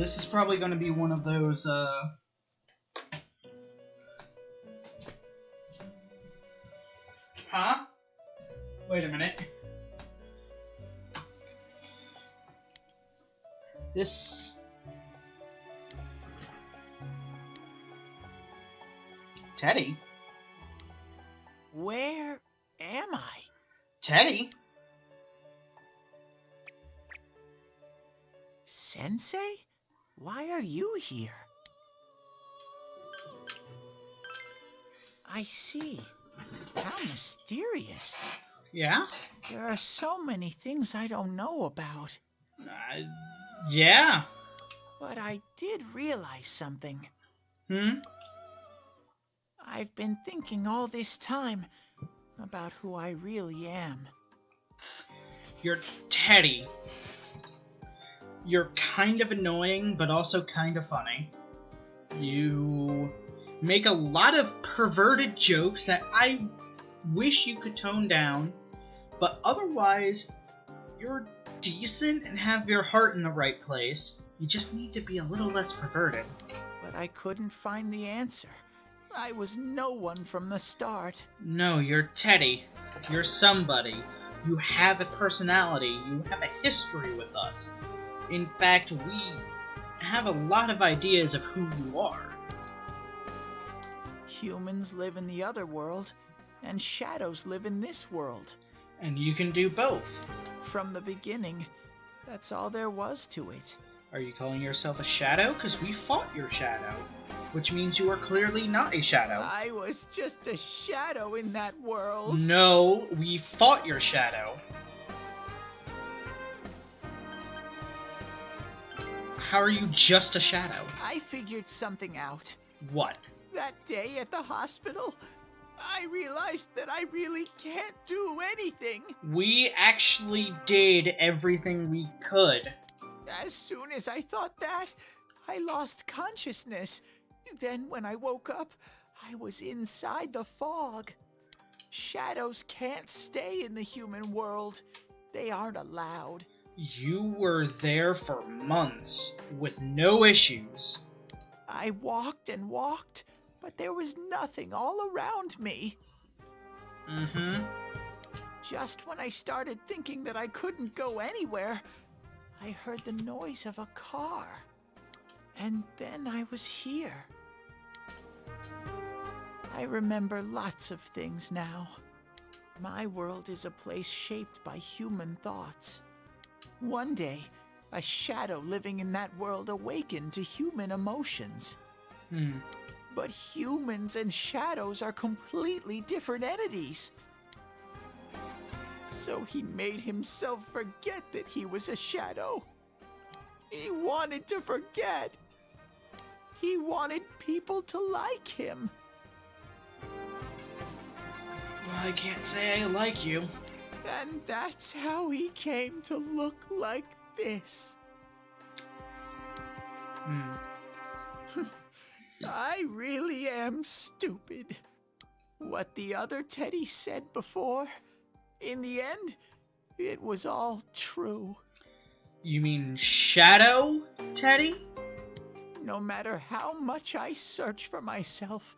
this is probably going to be one of those, Huh? Wait a minute. This... Teddy? Where am I? Teddy? Sensei? Why are you here? I see. How mysterious. Yeah? There are so many things I don't know about. Yeah. But I did realize something. Hmm? I've been thinking all this time about who I really am. You're Teddy. You're kind of annoying, but also kind of funny. You make a lot of perverted jokes that I wish you could tone down, but otherwise, you're decent and have your heart in the right place. You just need to be a little less perverted. But I couldn't find the answer. I was no one from the start. No, you're Teddy. You're somebody. You have a personality. You have a history with us. In fact, we have a lot of ideas of who you are. Humans live in the other world, and shadows live in this world. And you can do both. From the beginning, that's all there was to it. Are you calling yourself a shadow? Because we fought your shadow. Which means you are clearly not a shadow. I was just a shadow in that world. No, we fought your shadow. How are you just a shadow? I figured something out. What? That day at the hospital, I realized that I really can't do anything. We actually did everything we could. As soon as I thought that, I lost consciousness. Then when I woke up, I was inside the fog. Shadows can't stay in the human world. They aren't allowed. You were there for months, with no issues. I walked and walked, but there was nothing all around me. Mm-hmm. Just when I started thinking that I couldn't go anywhere, I heard the noise of a car. And then I was here. I remember lots of things now. My world is a place shaped by human thoughts. One day, a shadow living in that world awakened to human emotions. But humans and shadows are completely different entities. So he made himself forget that he was a shadow. He wanted to forget. He wanted people to like him. Well, I can't say I like you. And that's how he came to look like this. I really am stupid. What the other Teddy said before, in the end, it was all true. You mean Shadow, Teddy? No matter how much I search for myself,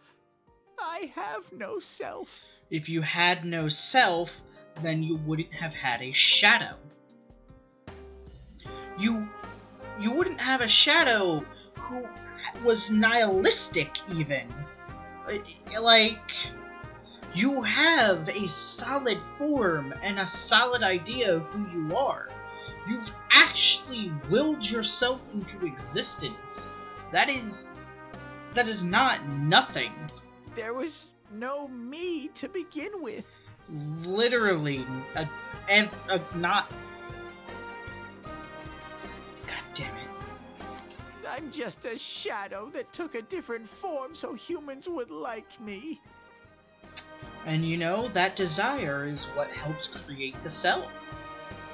I have no self. If you had no self, then you wouldn't have had a shadow. You wouldn't have a shadow who was nihilistic, even. Like, you have a solid form and a solid idea of who you are. You've actually willed yourself into existence. That is not nothing. There was no me to begin with. Literally, not... God damn it. I'm just a shadow that took a different form so humans would like me. And you know, that desire is what helps create the self.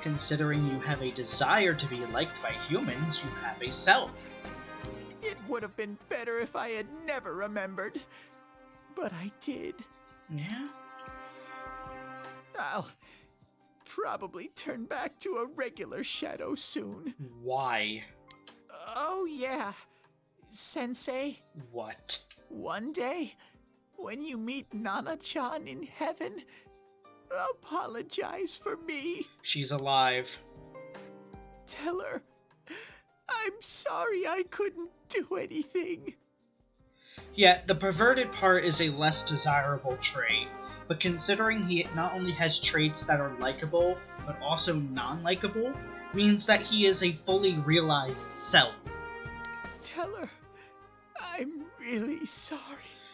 Considering you have a desire to be liked by humans, you have a self. It would have been better if I had never remembered. But I did. Yeah? I'll probably turn back to a regular shadow soon. Why? Oh, yeah. Sensei, What? one day, when you meet Nana-chan in heaven, apologize for me. She's alive. Tell her, I'm sorry I couldn't do anything. Yeah, the perverted part is a less desirable trait, but considering he not only has traits that are likable, but also non-likable, means that he is a fully realized self. Tell her, I'm really sorry.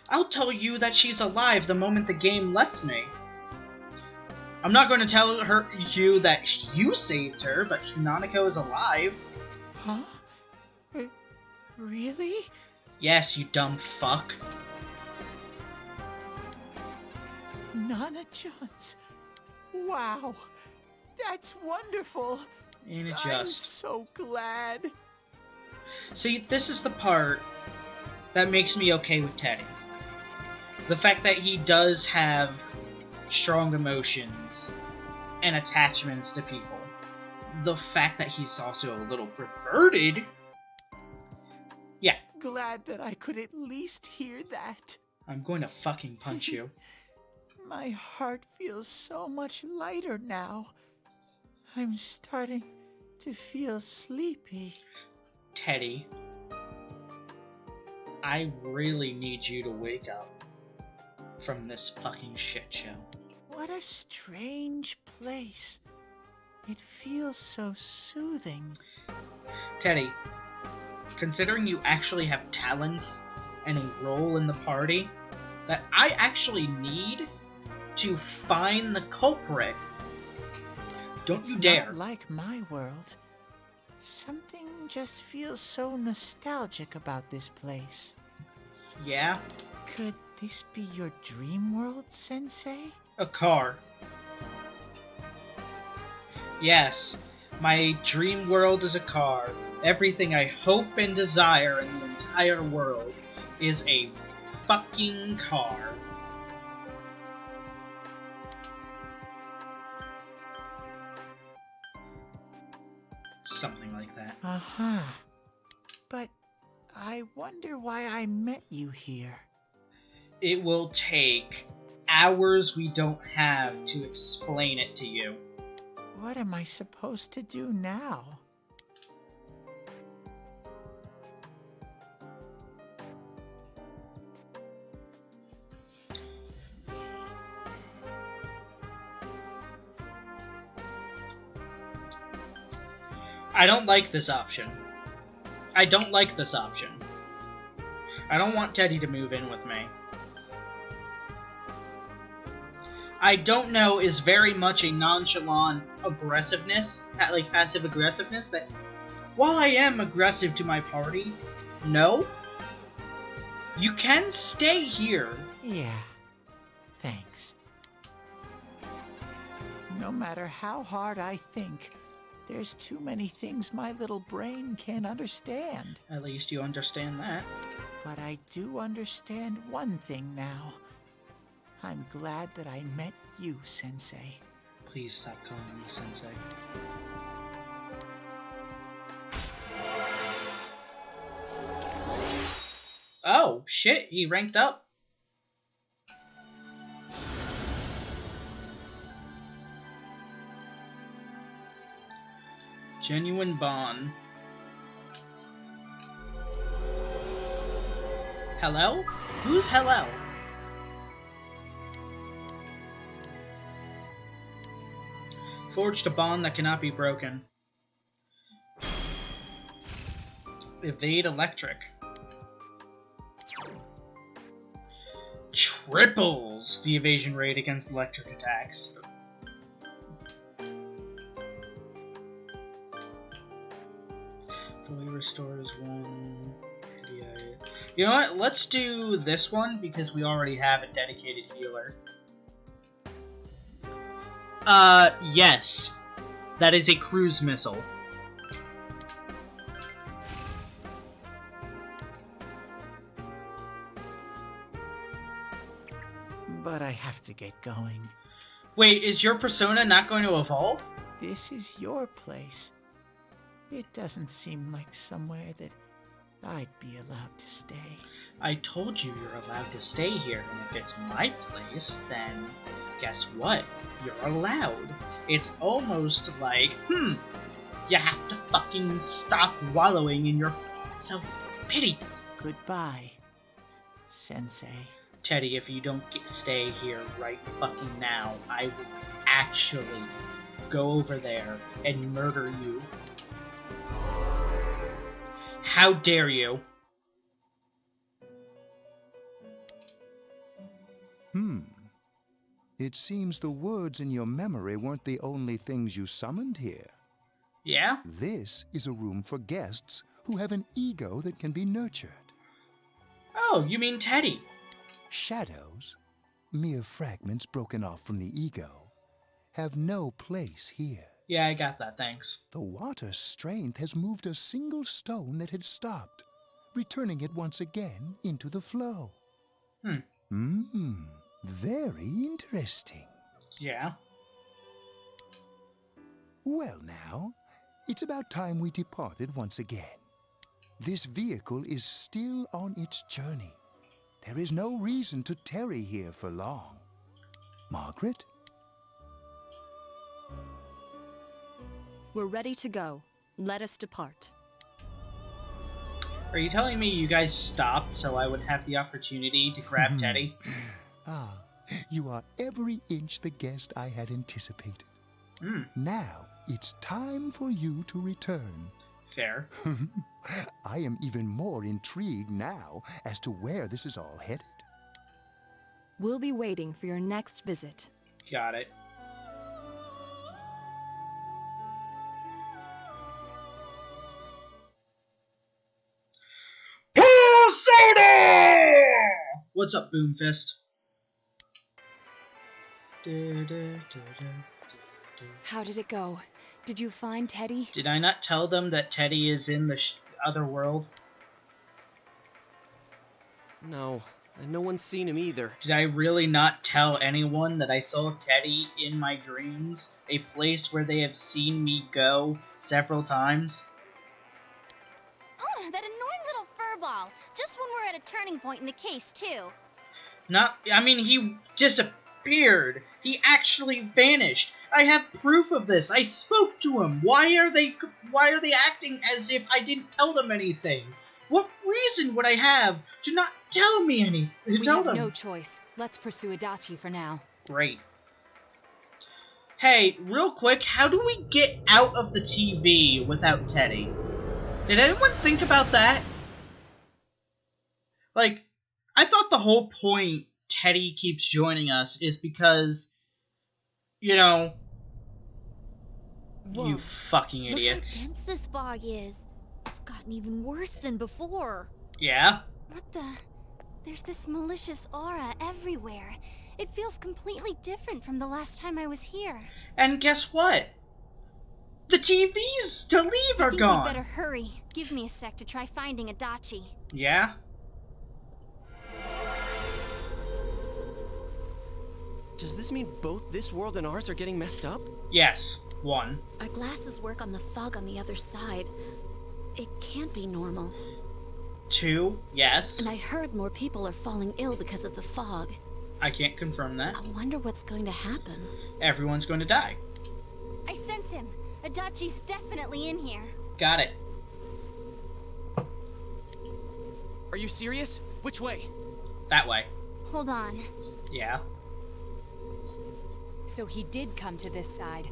I'll tell you that she's alive the moment the game lets me. I'm not going to tell you that you saved her, but Nanako is alive. Huh? Really? Yes, you dumb fuck. Nana-chan's. Wow. That's wonderful. Ain't it I'm just? so glad. See, this is the part that makes me okay with Teddy. The fact that he does have strong emotions and attachments to people. The fact that he's also a little perverted. Yeah. Glad that I could at least hear that. I'm going to fucking punch you. My heart feels so much lighter now. I'm starting to feel sleepy. Teddy, I really need you to wake up from this fucking shit show. What a strange place. It feels so soothing. Teddy, considering you actually have talents and a role in the party, that I actually need to find the culprit. Don't you dare. It's not like my world. Something just feels so nostalgic about this place. Yeah? Could this be your dream world, Sensei? A car. Yes, my dream world is a car. Everything I hope and desire in the entire world is a fucking car. Something like that. Uh-huh. But I wonder why I met you here. It will take hours we don't have to explain it to you. What am I supposed to do now? I don't like this option. I don't like this option. I don't want Teddy to move in with me. I don't know is very much a nonchalant aggressiveness, like passive aggressiveness, that while I am aggressive to my party, no, you can stay here. Yeah, thanks. No matter how hard I think, there's too many things my little brain can't understand. At least you understand that. But I do understand one thing now. I'm glad that I met you, Sensei. Please stop calling me Sensei. Oh, shit, he ranked up. Genuine bond. Hello? Who's hello? Forged a bond that cannot be broken. Evade electric. Triples the evasion rate against electric attacks. Fully restores one. Yeah. You know what? Let's do this one because we already have a dedicated healer. Yes. That is a cruise missile. But I have to get going. Wait, is your persona not going to evolve? This is your place. It doesn't seem like somewhere that I'd be allowed to stay. I told you you're allowed to stay here, and if it's my place, then guess what? You're allowed. It's almost like, you have to fucking stop wallowing in your self-pity. Goodbye, Sensei. Teddy, if you don't stay here right fucking now, I will actually go over there and murder you. How dare you? It seems the words in your memory weren't the only things you summoned here. Yeah? This is a room for guests who have an ego that can be nurtured. Oh, you mean Teddy? Shadows, mere fragments broken off from the ego, have no place here. Yeah, I got that, thanks. The water's strength has moved a single stone that had stopped, returning it once again into the flow. Very interesting. Yeah? Well now, it's about time we departed once again. This vehicle is still on its journey. There is no reason to tarry here for long. Margaret? We're ready to go. Let us depart. Are you telling me you guys stopped so I would have the opportunity to grab Teddy? You are every inch the guest I had anticipated. Now, it's time for you to return. Fair. I am even more intrigued now as to where this is all headed. We'll be waiting for your next visit. Got it. What's up, Boomfist? How did it go? Did you find Teddy? Did I not tell them that Teddy is in the other world? No, and no one's seen him either. Did I really not tell anyone that I saw Teddy in my dreams? A place where they have seen me go several times? Oh, that annoying little furball. Just when we're at a turning point in the case, too. He disappeared. He actually vanished. I have proof of this. I spoke to him. Why are they acting as if I didn't tell them anything? What reason would I have to not tell me anything? We have no choice. Let's pursue Adachi for now. Great. Hey, real quick, how do we get out of the TV without Teddy? Did anyone think about that? Like, I thought the whole point Teddy keeps joining us is because, you know... Whoa. You fucking idiots. Look how dense this fog is. It's gotten even worse than before. Yeah? What the? There's this malicious aura everywhere. It feels completely different from the last time I was here. And guess what? The TVs to leave are gone. We better hurry. Give me a sec to try finding Adachi. Yeah? Does this mean both this world and ours are getting messed up? Yes. One. Our glasses work on the fog on the other side. It can't be normal. Two. Yes. And I heard more people are falling ill because of the fog. I can't confirm that. I wonder what's going to happen. Everyone's going to die. I sense him. Adachi's definitely in here. Got it. Are you serious? Which way? That way. Hold on. Yeah. So he did come to this side.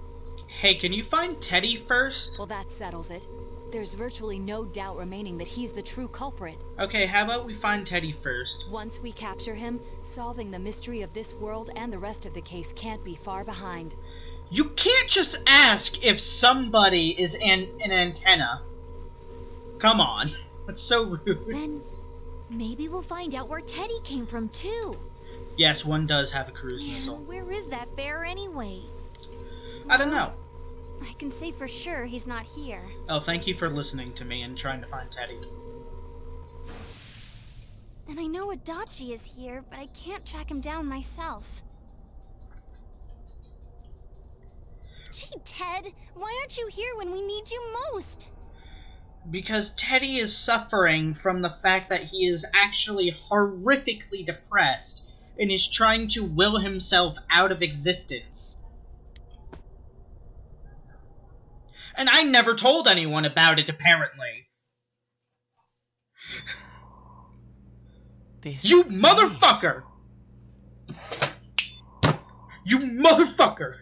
Hey, can you find Teddy first? Well, that settles it. There's virtually no doubt remaining that he's the true culprit. Okay, how about we find Teddy first? Once we capture him, solving the mystery of this world and the rest of the case can't be far behind. You can't just ask if somebody is an antenna. Come on. That's so rude. Then maybe we'll find out where Teddy came from, too. Yes, one does have a cruise Yeah, missile. where is that bear anyway? I don't know. I can say for sure he's not here. Oh, thank you for listening to me and trying to find Teddy. And I know Adachi is here, but I can't track him down myself. Gee, Ted, why aren't you here when we need you most? Because Teddy is suffering from the fact that he is actually horrifically depressed and is trying to will himself out of existence. And I never told anyone about it, apparently. You motherfucker! You motherfucker!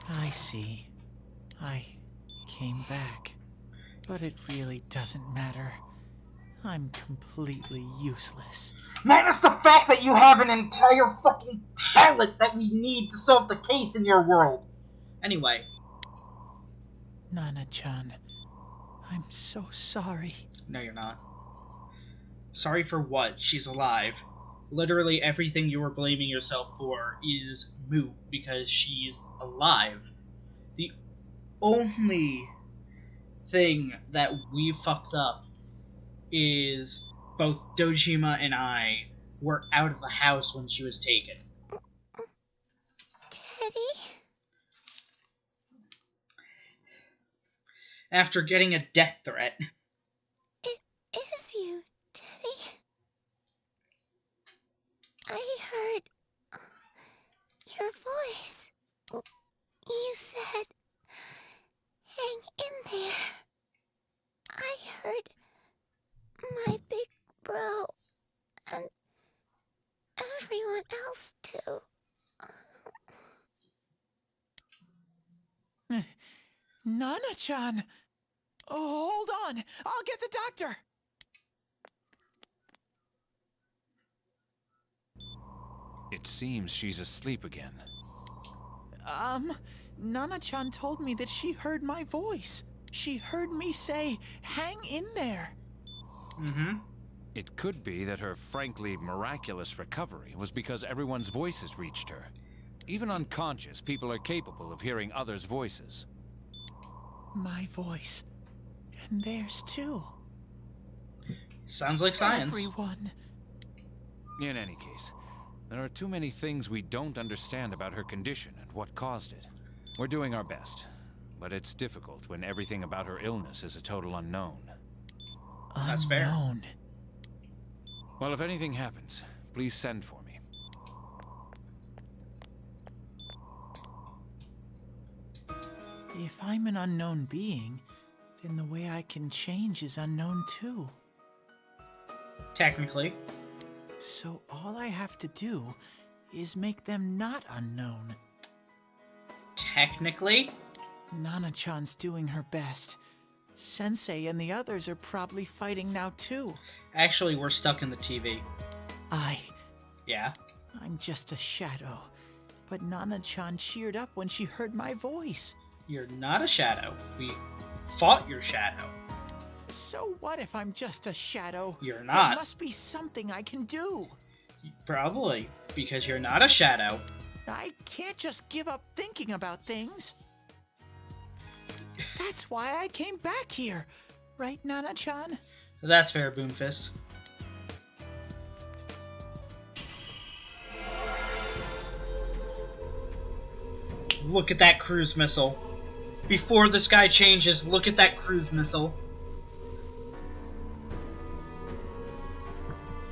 I see. I came back. But it really doesn't matter. I'm completely useless. Minus the fact that you have an entire fucking talent that we need to solve the case in your world. Anyway. Nana-chan, I'm so sorry. No, you're not. Sorry for what? She's alive. Literally everything you were blaming yourself for is moot because she's alive. The only thing that we fucked up is both Dojima and I were out of the house when she was taken. Teddy? After getting a death threat. It is you, Teddy. I heard your voice. You said, hang in there. I heard my big bro and everyone else too. Nana-chan! Oh, hold on! I'll get the doctor! It seems she's asleep again. Nana-chan told me that she heard my voice. She heard me say, hang in there. Mm-hmm. It could be that her frankly miraculous recovery was because everyone's voices reached her. Even unconscious, people are capable of hearing others' voices. My voice. And theirs too. Sounds like science. Everyone. In any case, there are too many things we don't understand about her condition and what caused it. We're doing our best, but it's difficult when everything about her illness is a total unknown. That's fair. Unknown. Well, if anything happens, please send for me. If I'm an unknown being, then the way I can change is unknown too. Technically. So all I have to do is make them not unknown. Technically? Nana-chan's doing her best. Sensei and the others are probably fighting now too. Actually, we're stuck in the TV. Yeah? Yeah? I'm just a shadow. But Nana-chan cheered up when she heard my voice. You're not a shadow. We fought your shadow. So what if I'm just a shadow? You're not. There must be something I can do. Probably, because you're not a shadow. I can't just give up thinking about things. That's why I came back here. Right, Nana-chan? That's fair, Boomfist. Look at that cruise missile. Before the sky changes, look at that cruise missile.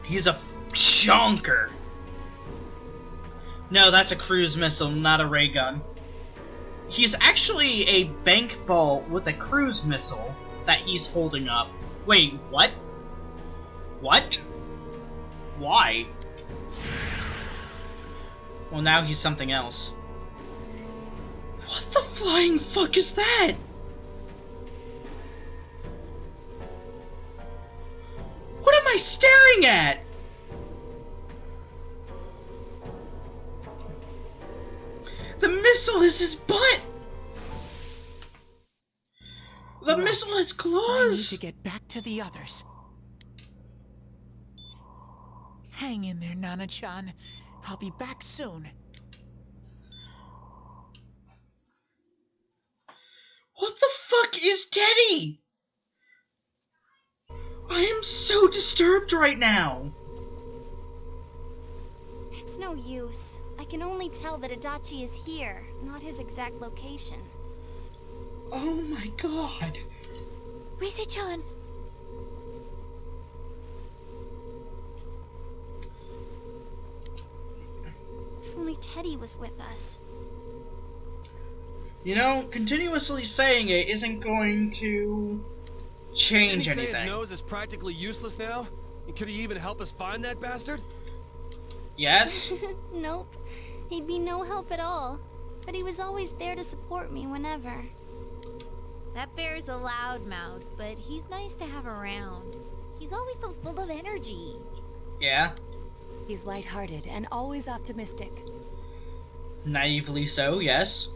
He's a chonker. No, that's a cruise missile, not a ray gun. He's actually a bank vault with a cruise missile that he's holding up. Wait, what? What? Why? Well, now he's something else. What the flying fuck is that? What am I staring at? The missile is his butt! The missile has I need claws! to get back to the others. Hang in there, Nana-chan. I'll be back soon. What the fuck is Teddy? I am so disturbed right now. It's no use. I can only tell that Adachi is here, not his exact location. Oh my god. Rise-chan! If only Teddy was with us. You know, continuously saying it isn't going to change Didn't he anything. say his nose is practically useless now? And could he even help us find that bastard? Yes? Nope. He'd be no help at all. But he was always there to support me whenever. That bear's a loudmouth, but he's nice to have around. He's always so full of energy. Yeah. He's lighthearted and always optimistic. Naively so, yes.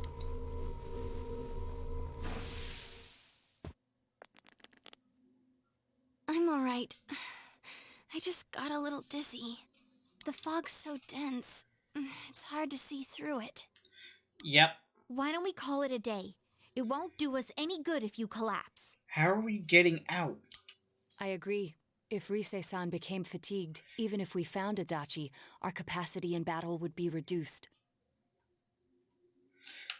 I'm alright. I just got a little dizzy. The fog's so dense. It's hard to see through it. Yep. Why don't we call it a day? It won't do us any good if you collapse. How are we getting out? I agree. If Rise-san became fatigued, even if we found Adachi, our capacity in battle would be reduced.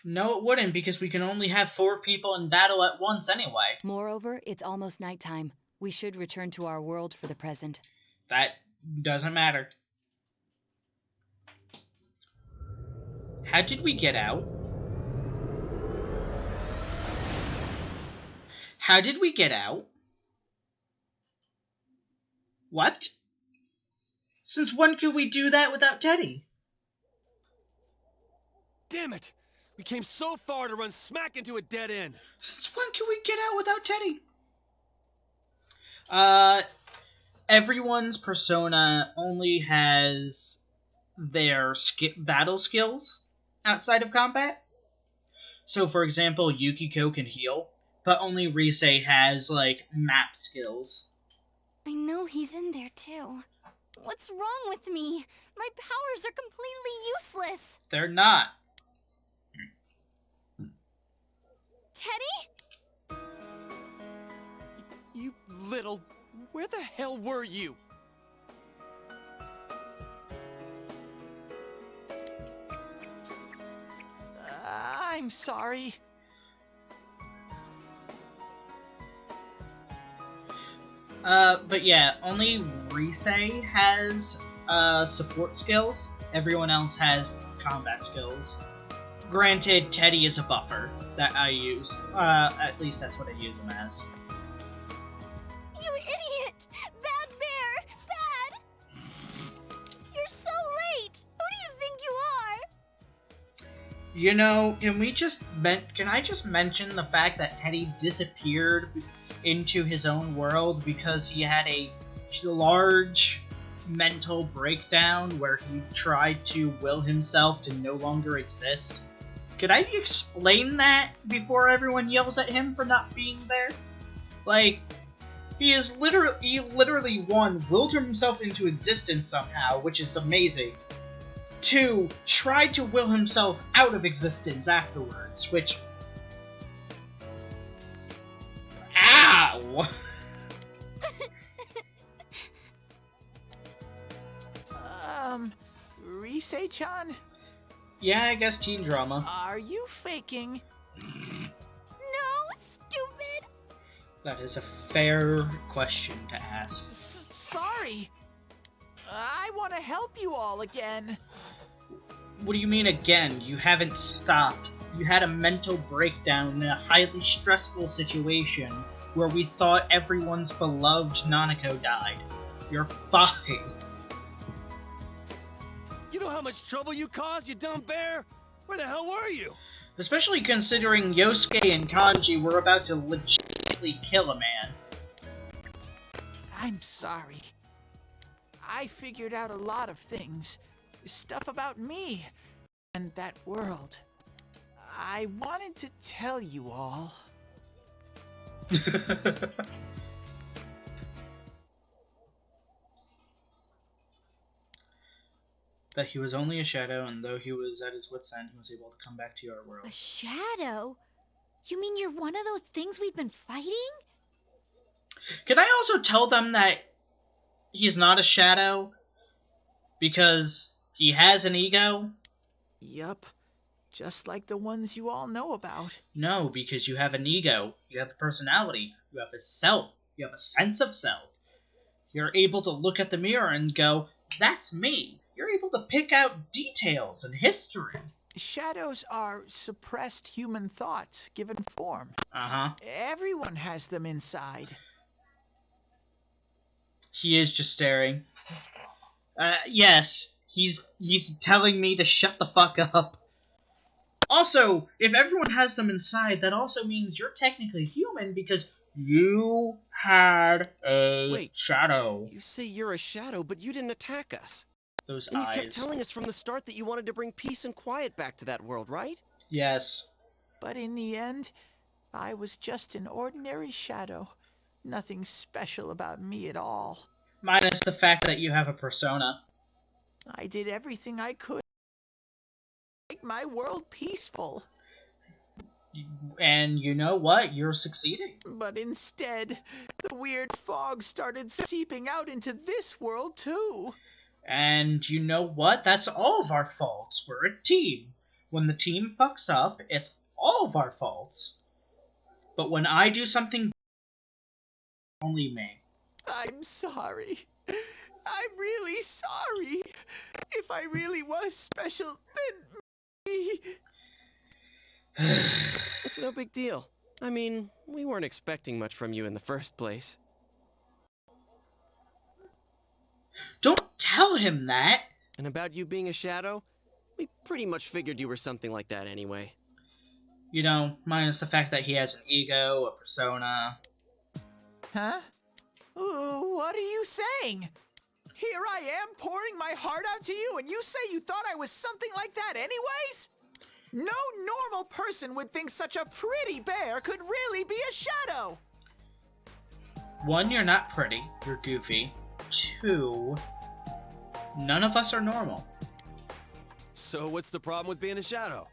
No, it wouldn't, because we can only have 4 people in battle at once anyway. Moreover, it's almost nighttime. We should return to our world for the present. That doesn't matter. How did we get out? How did we get out? What? Since when could we do that without Teddy? Damn it! We came so far to run smack into a dead end. Since when can we get out without Teddy? Everyone's persona only has their battle skills outside of combat. So, for example, Yukiko can heal, but only Rise has, like, map skills. I know he's in there too. What's wrong with me? My powers are completely useless. They're not. Teddy? You little... Where the hell were you? I'm sorry. But yeah, only Rise has, support skills. Everyone else has combat skills. Granted, Teddy is a buffer that I use. At least that's what I use him as. You idiot! Bad bear! Bad! You're so late! Who do you think you are? You know, can I just mention the fact that Teddy disappeared into his own world because he had a large mental breakdown where he tried to will himself to no longer exist? Could I explain that before everyone yells at him for not being there? Like, he literally, 1, willed himself into existence somehow, which is amazing. 2, tried to will himself out of existence afterwards, which... Ow! Rise-chan? Yeah, I guess teen drama. Are you faking? No, stupid! That is a fair question to ask. Sorry. I want to help you all again. What do you mean again? You haven't stopped. You had a mental breakdown in a highly stressful situation where we thought everyone's beloved Nanako died. You're fine. You know how much trouble you caused, you dumb bear? Where the hell were you? Especially considering Yosuke and Kanji were about to legitimately kill a man. I'm sorry. I figured out a lot of things. Stuff about me and that world. I wanted to tell you all. That he was only a shadow, and though he was at his wit's end, he was able to come back to your world. A shadow? You mean you're one of those things we've been fighting? Can I also tell them that he's not a shadow? Because he has an ego? Yup. just like the ones you all know about. No, because you have an ego, you have a personality, you have a self, you have a sense of self. You're able to look at the mirror and go, that's me. You're able to pick out details and history. Shadows are suppressed human thoughts given form. Uh-huh. Everyone has them inside. He is just staring. Yes, he's telling me to shut the fuck up. Also, if everyone has them inside, that also means you're technically human because you had a shadow. You say you're a shadow, but you didn't attack us. Those And eyes. you kept telling us from the start that you wanted to bring peace and quiet back to that world, right? Yes. But in the end, I was just an ordinary shadow. Nothing special about me at all. Minus the fact that you have a persona. I did everything I could to make my world peaceful. And you know what? You're succeeding. But instead, the weird fog started seeping out into this world too. And you know what? That's all of our faults. We're a team. When the team fucks up, it's all of our faults. But when I do something, only me. I'm sorry. I'm really sorry. If I really was special, then me. It's no big deal. I mean, we weren't expecting much from you in the first place. Don't tell him that! And about you being a shadow, we pretty much figured you were something like that anyway. You know, minus the fact that he has an ego, a persona. Huh? What are you saying? Here I am pouring my heart out to you, and you say you thought I was something like that anyways? No normal person would think such a pretty bear could really be a shadow! One, you're not pretty. You're goofy. Two, none of us are normal. So what's the problem with being a shadow?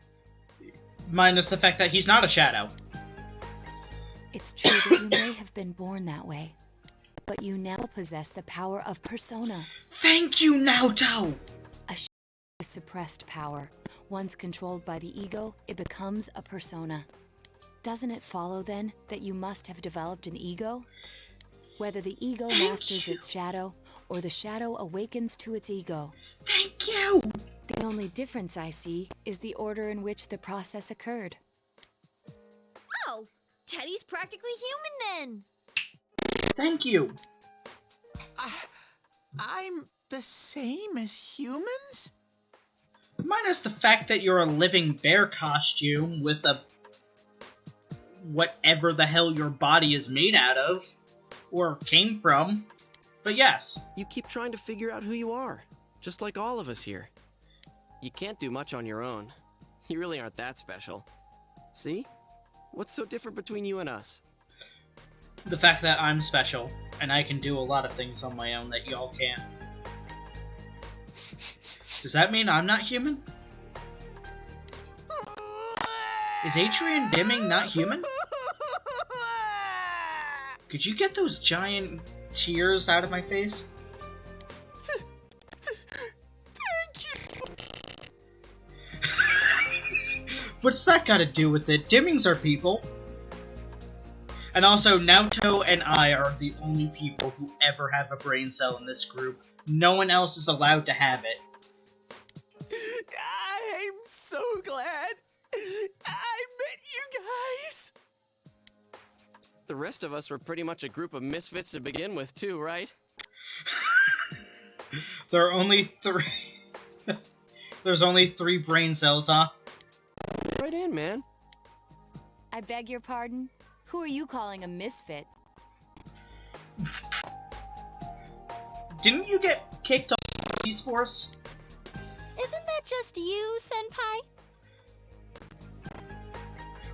Minus the fact that he's not a shadow. It's true that you may have been born that way, but you now possess the power of persona. Thank you, Naoto! A suppressed power. Once controlled by the ego, it becomes a persona. Doesn't it follow, then, that you must have developed an ego? Whether the ego masters its shadow, or the shadow awakens to its ego. Thank you! The only difference I see is the order in which the process occurred. Oh, Teddy's practically human then. Thank you! I'm the same as humans? Minus the fact that you're a living bear costume with a... whatever the hell your body is made out of. Or came from. But yes. You keep trying to figure out who you are, just like all of us here. You can't do much on your own. You really aren't that special. See? What's so different between you and us? The fact that I'm special, and I can do a lot of things on my own that y'all can't. Does that mean I'm not human? Is Adrian Dimming not human? Could you get those giant tears out of my face? Thank you! What's that got to do with it? Dimmings are people. And also, Naoto and I are the only people who ever have a brain cell in this group. No one else is allowed to have it. I'm so glad I met you guys! The rest of us were pretty much a group of misfits to begin with, too, right? There are only 3... There's only 3 brain cells, huh? Right in, man. I beg your pardon? Who are you calling a misfit? Didn't you get kicked off the police force? Isn't that just you, Senpai?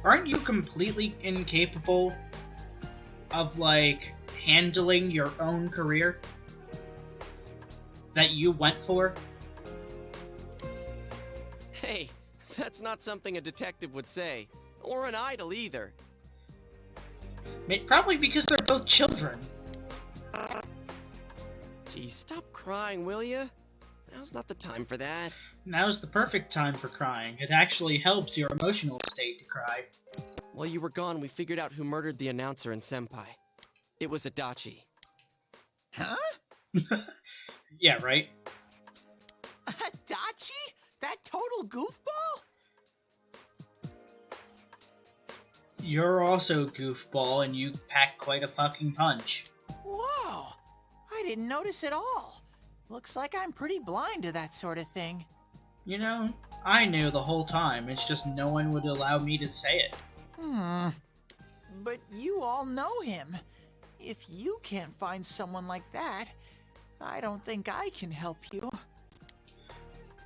Aren't you completely incapable of, like, handling your own career that you went for? Hey, that's not something a detective would say. Or an idol, either. Probably because they're both children. Geez, stop crying, will ya? Now's not the time for that. Now's the perfect time for crying. It actually helps your emotional state to cry. While you were gone, we figured out who murdered the announcer and Senpai. It was Adachi. Huh? Yeah, right? Adachi? That total goofball? You're also goofball, and you pack quite a fucking punch. Whoa! I didn't notice at all. Looks like I'm pretty blind to that sort of thing. You know, I knew the whole time, it's just no one would allow me to say it. But you all know him. If you can't find someone like that, I don't think I can help you.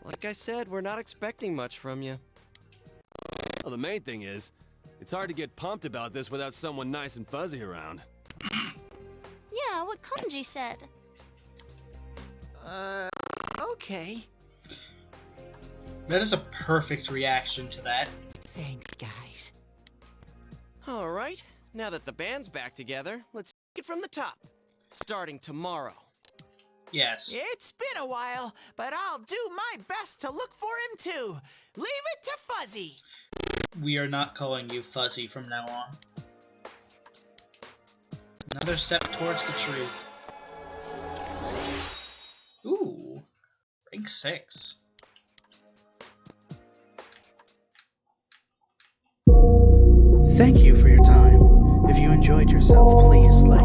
Like I said, we're not expecting much from you. Well, the main thing is, it's hard to get pumped about this without someone nice and fuzzy around. Yeah, what Kanji said. Okay. That is a perfect reaction to that. Thanks, guys. Alright, now that the band's back together, let's take it from the top. Starting tomorrow. Yes. It's been a while, but I'll do my best to look for him too. Leave it to Fuzzy. We are not calling you Fuzzy from now on. Another step towards the truth. Ooh. Rank 6. Thank you for your time. If you enjoyed yourself, please like